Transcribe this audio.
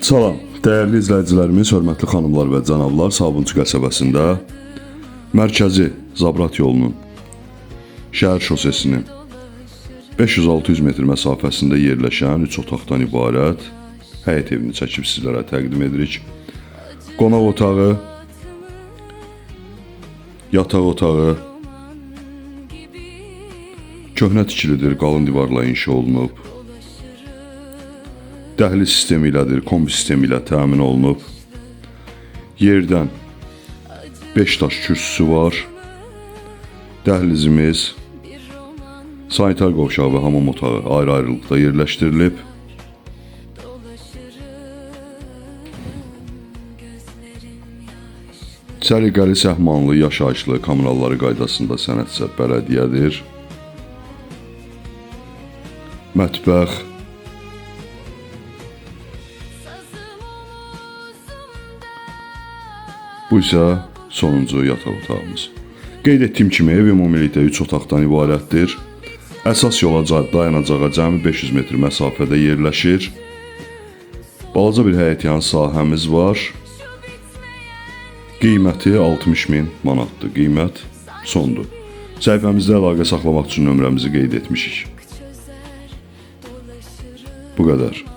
Salam, dəyərli izləyicilərimiz, hörmətli xanımlar və cənablar, Sabunçu qəsəbəsində mərkəzi Zabrat yolunun şəhər şosesinin 500-600 metr məsafəsində yerləşən 3 otaqdan ibarət həyət evini çəkib sizlərə təqdim edirik. Qonaq otağı, yataq otağı, köhnə tikilidir, qalın divarla inşa olunub. Dəhliz sistemi ilədir, kombi sistemi ilə təmin olunub. Yerdən 5 daş kürsüsü var. Dəhlizimiz, sanitar qovşağı və hamam otağı ayrı-ayrılıqda yerləşdirilib. Səliqəli, səhmanlı, yaşayışlı kommunalları qaydasında sənədsə bələdiyyədir. Mətbəx, bu isə sonuncu yataq otağımız. Qeyd etdiyim kimi ev ümumilikdə 3 otaqdan ibarətdir. Əsas yola dayanacağa cəmi 500 metr məsafədə yerləşir. Balaca bir həyətyan sahəmiz var. Qiyməti 60.000 manatdır. Qiymət sondur. Səhifəmizdə əlaqə saxlamaq üçün nömrəmizi qeyd etmişik. Bu qədər.